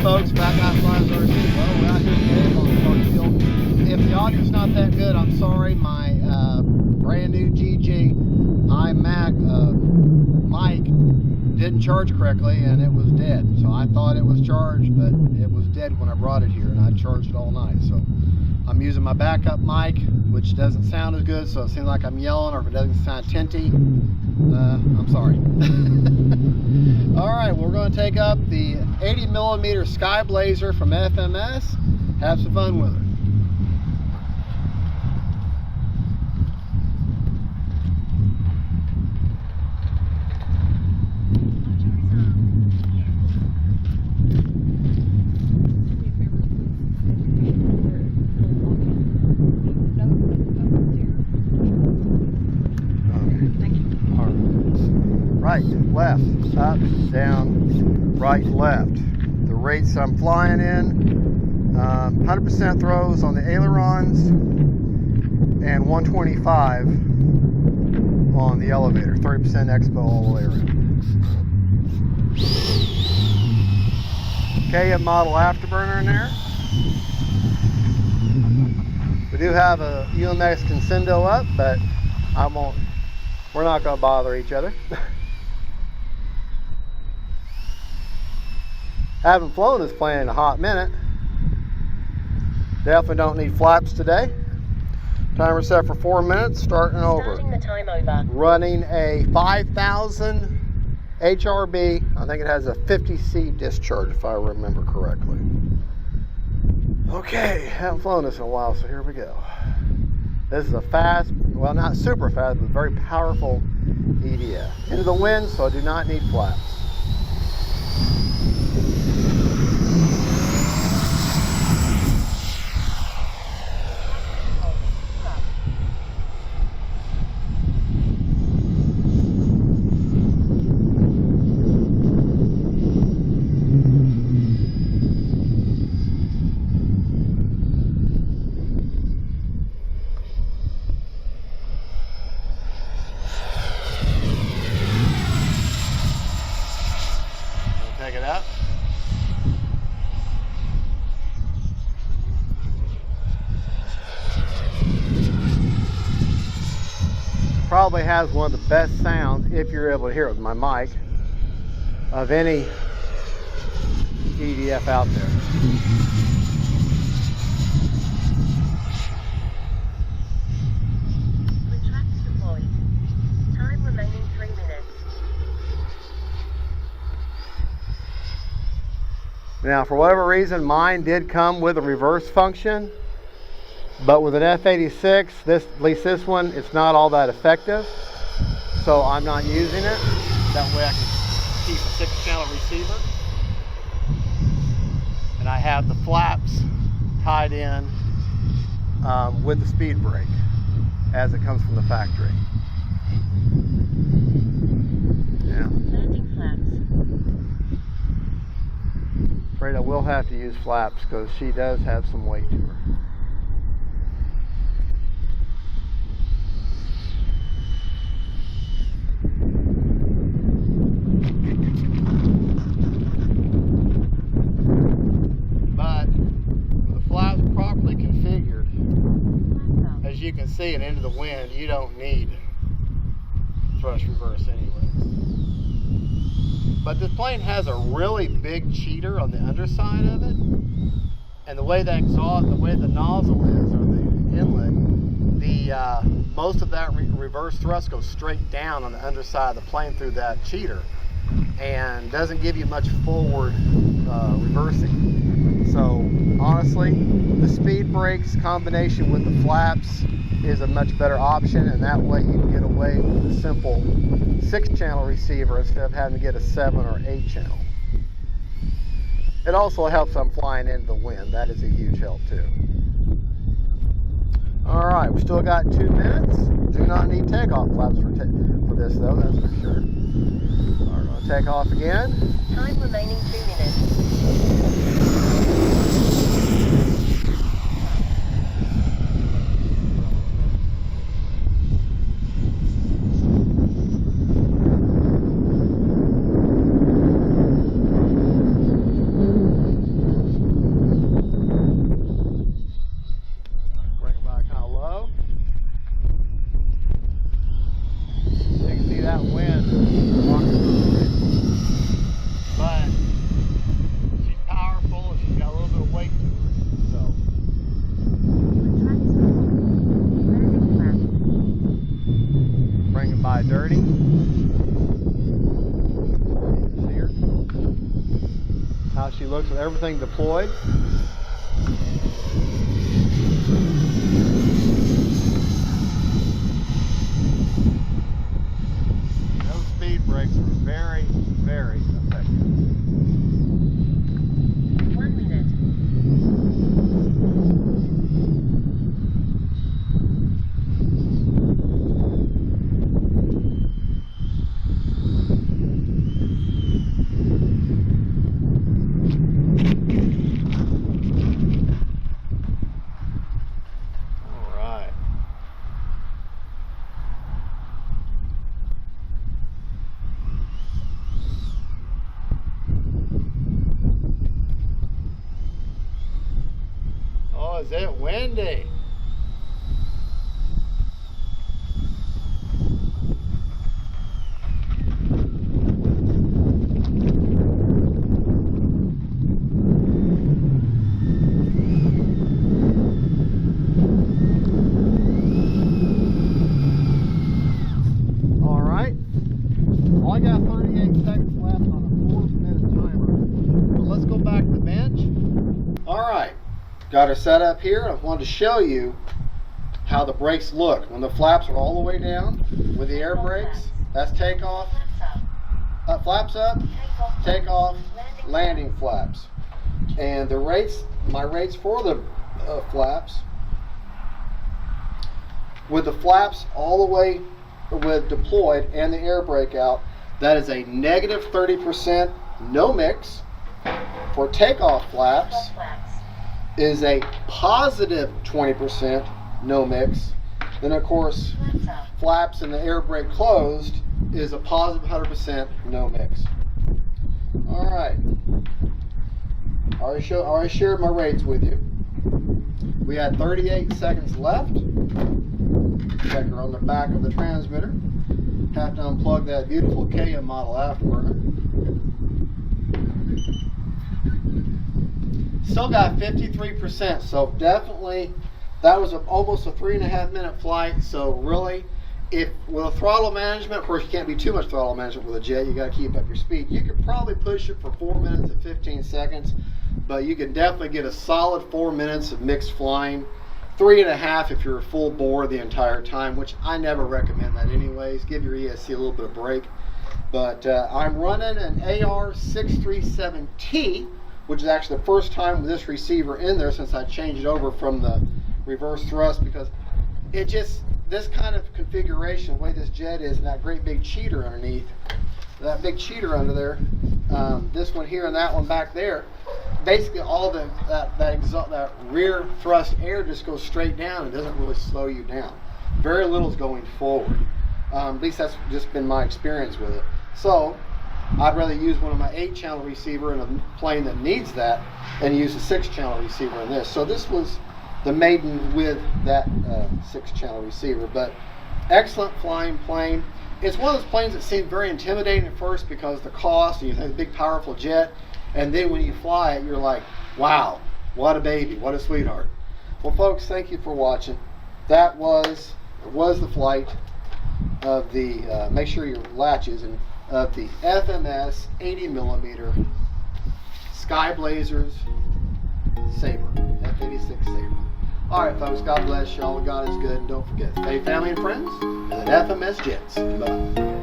Hey folks, Fat Guy Flies RC. Well, we're out here today on Clarksville. If the audio's not that good, I'm sorry. My brand new GG iMac mic didn't charge correctly and it was dead. So I thought it was charged, but it was dead when I brought it here, and I charged it all night. So I'm using my backup mic, which doesn't sound as good, so it seems like I'm yelling, or if it doesn't sound tinty, I'm sorry. Alright, we're going to take up the 80mm Sky Blazer from FMS. Have some fun with it. Right, left, up, down, right, left. The rates I'm flying in, 100% throws on the ailerons and 125 on the elevator, 30% expo all the way around. KM model afterburner in there. We do have a UMX Consendo up, but we're not going to bother each other. Haven't flown this plane in a hot minute. Definitely don't need flaps today. Timer set for 4 minutes, starting over. Starting the time over. Running a 5000 HRB. I think it has a 50C discharge if I remember correctly. Okay, haven't flown this in a while, so here we go. This is a fast, well, not super fast, but very powerful EDF. Into the wind, so I do not need flaps. Take it out. Probably has one of the best sounds, if you're able to hear it with my mic, of any EDF out there. Retracts deployed. Time remaining 3 minutes. Now, for whatever reason, mine did come with a reverse function, but with an F-86, at least this one, it's not all that effective, so I'm not using it. That way I can keep a 6-channel receiver. And I have the flaps tied in with the speed brake as it comes from the factory. Yeah. Landing flaps. Afraid I will have to use flaps because she does have some weight to her. But with the flaps properly configured, as you can see, and into the wind, you don't need thrust reverse anyways. But this plane has a really big cheater on the underside of it, and the way the exhaust, the way the nozzle is, or the inlet, most of that reverse thrust goes straight down on the underside of the plane through that cheater, and doesn't give you much forward reversing. So honestly, the speed brakes combination with the flaps is a much better option, and that way you can get away with a simple 6-channel receiver instead of having to get a 7 or 8-channel. It also helps I'm flying into the wind. That is a huge help too. Alright, we still got 2 minutes. Do not need takeoff flaps for this though, that's for sure. Alright, going to take off again. Time remaining 2 minutes. driving by dirty. See her? How she looks with everything deployed. Those speed brakes are very, very effective. 1 minute. Oh, is it windy? All right. Well, I got 38 seconds left on a 4-minute timer. So let's go back to the bench. All right. Got her set up here. I wanted to show you how the brakes look when the flaps are all the way down with the air brakes. That's takeoff, flaps up, takeoff, landing flaps. And the rates, my rates for the flaps, with the flaps all the way with deployed and the air brake out, that is a negative 30% no mix. For takeoff flaps, is a positive 20% no mix. Then of course flaps and the air brake closed is a positive 100% no mix. Alright, already shared my rates with you. We had 38 seconds left. Checker on the back of the transmitter. Have to unplug that beautiful Kia model afterburner. Still got 53%, so definitely that was almost a 3.5 minute flight. So really, if with a throttle management, of course you can't be too much throttle management with a jet, you got to keep up your speed. You could probably push it for 4 minutes and 15 seconds, but you can definitely get a solid 4 minutes of mixed flying. 3.5 if you're full bore the entire time, which I never recommend that anyways. Give your ESC a little bit of break. But I'm running an AR637T, which is actually the first time with this receiver in there since I changed it over from the reverse thrust, because it just, this kind of configuration, the way this jet is, and that great big cheater underneath, that big cheater under there, this one here and that one back there, basically all the that rear thrust air just goes straight down and doesn't really slow you down. Very little is going forward. At least that's just been my experience with it. So I'd rather use one of my 8-channel receiver in a plane that needs that and use a 6-channel receiver in this. So this was the maiden with that 6-channel receiver, but excellent flying plane. It's one of those planes that seemed very intimidating at first because of the cost, and you think a big powerful jet, and then when you fly it, you're like, wow, what a baby, what a sweetheart. Well folks, thank you for watching. That was the flight of the, make sure your latches, and of the FMS 80mm Sky Blazers Sabre, F-86 Sabre. Alright folks, God bless y'all, God is good, and don't forget, stay family and friends, and FMS Jets. Bye.